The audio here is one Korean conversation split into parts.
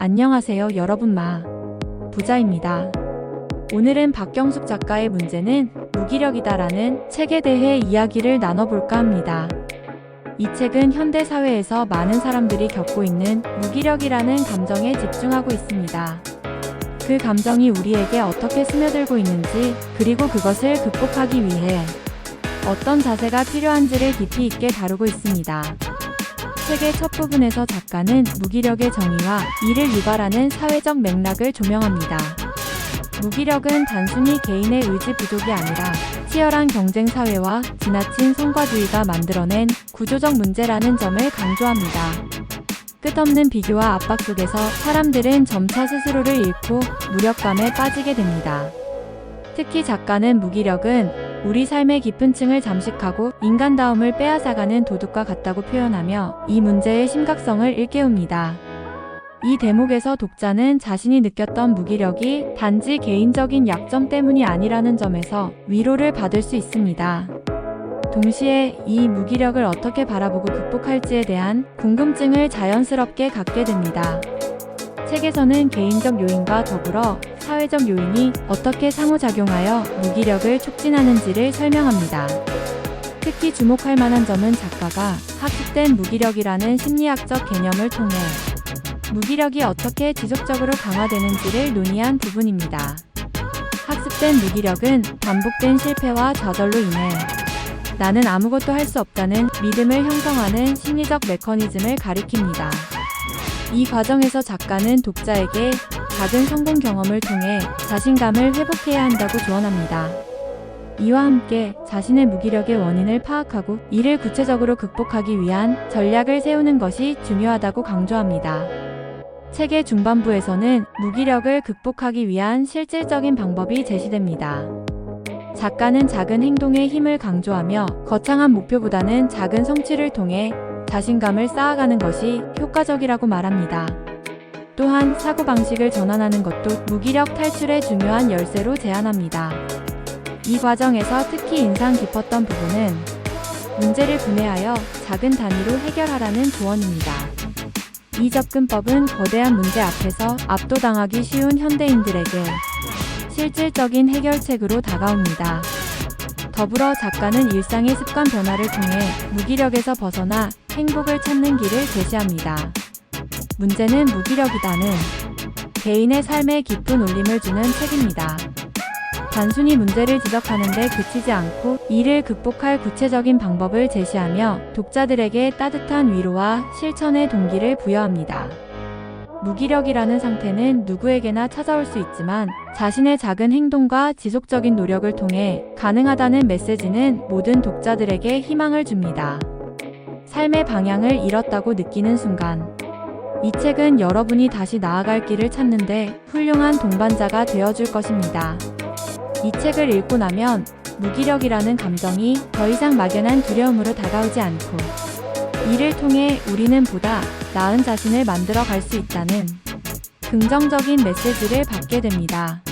안녕하세요 여러분 부자입니다. 오늘은 박경숙 작가의 문제는 무기력이다라는 책에 대해 이야기를 나눠볼까 합니다. 이 책은 현대 사회에서 많은 사람들이 겪고 있는 무기력이라는 감정에 집중하고 있습니다. 그 감정이 우리에게 어떻게 스며들고 있는지, 그리고 그것을 극복하기 위해 어떤 자세가 필요한지를 깊이 있게 다루고 있습니다. 책의 첫 부분에서 작가는 무기력의 정의와 이를 유발하는 사회적 맥락을 조명합니다. 무기력은 단순히 개인의 의지 부족이 아니라 치열한 경쟁 사회와 지나친 성과주의가 만들어낸 구조적 문제라는 점을 강조합니다. 끝없는 비교와 압박 속에서 사람들은 점차 스스로를 잃고 무력감에 빠지게 됩니다. 특히 작가는 무기력은 우리 삶의 깊은 층을 잠식하고 인간다움을 빼앗아가는 도둑과 같다고 표현하며 이 문제의 심각성을 일깨웁니다. 이 대목에서 독자는 자신이 느꼈던 무기력이 단지 개인적인 약점 때문이 아니라는 점에서 위로를 받을 수 있습니다. 동시에 이 무기력을 어떻게 바라보고 극복할지에 대한 궁금증을 자연스럽게 갖게 됩니다. 책에서는 개인적 요인과 더불어 사회적 요인이 어떻게 상호작용하여 무기력을 촉진하는지를 설명합니다. 특히 주목할 만한 점은 작가가 학습된 무기력이라는 심리학적 개념을 통해 무기력이 어떻게 지속적으로 강화되는지를 논의한 부분입니다. 학습된 무기력은 반복된 실패와 좌절로 인해 나는 아무것도 할 수 없다는 믿음을 형성하는 심리적 메커니즘을 가리킵니다. 이 과정에서 작가는 독자에게 작은 성공 경험을 통해 자신감을 회복해야 한다고 조언합니다. 이와 함께 자신의 무기력의 원인을 파악하고 이를 구체적으로 극복하기 위한 전략을 세우는 것이 중요하다고 강조합니다. 책의 중반부에서는 무기력을 극복하기 위한 실질적인 방법이 제시됩니다. 작가는 작은 행동의 힘을 강조하며 거창한 목표보다는 작은 성취를 통해 자신감을 쌓아가는 것이 효과적이라고 말합니다. 또한 사고방식을 전환하는 것도 무기력 탈출의 중요한 열쇠로 제안합니다. 이 과정에서 특히 인상 깊었던 부분은 문제를 분해하여 작은 단위로 해결하라는 조언입니다. 이 접근법은 거대한 문제 앞에서 압도당하기 쉬운 현대인들에게 실질적인 해결책으로 다가옵니다. 더불어 작가는 일상의 습관 변화를 통해 무기력에서 벗어나 행복을 찾는 길을 제시합니다. 문제는 무기력이다는 개인의 삶에 깊은 울림을 주는 책입니다. 단순히 문제를 지적하는 데 그치지 않고 이를 극복할 구체적인 방법을 제시하며 독자들에게 따뜻한 위로와 실천의 동기를 부여합니다. 무기력이라는 상태는 누구에게나 찾아올 수 있지만 자신의 작은 행동과 지속적인 노력을 통해 가능하다는 메시지는 모든 독자들에게 희망을 줍니다. 삶의 방향을 잃었다고 느끼는 순간, 이 책은 여러분이 다시 나아갈 길을 찾는데 훌륭한 동반자가 되어줄 것입니다. 이 책을 읽고 나면 무기력이라는 감정이 더 이상 막연한 두려움으로 다가오지 않고 이를 통해 우리는 보다 나은 자신을 만들어 갈 수 있다는 긍정적인 메시지를 받게 됩니다.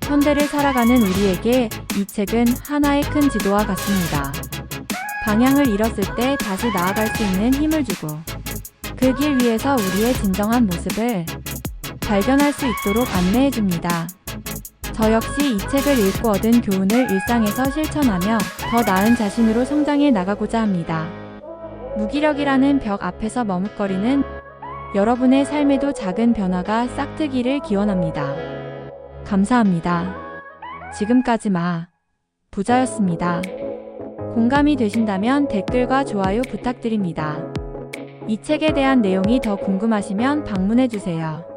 현대를 살아가는 우리에게 이 책은 하나의 큰 지도와 같습니다. 방향을 잃었을 때 다시 나아갈 수 있는 힘을 주고 그 길 위에서 우리의 진정한 모습을 발견할 수 있도록 안내해 줍니다. 저 역시 이 책을 읽고 얻은 교훈을 일상에서 실천하며 더 나은 자신으로 성장해 나가고자 합니다. 무기력이라는 벽 앞에서 머뭇거리는 여러분의 삶에도 작은 변화가 싹트기를 기원합니다. 감사합니다. 지금까지 부자였습니다. 공감이 되신다면 댓글과 좋아요 부탁드립니다. 이 책에 대한 내용이 더 궁금하시면 방문해주세요.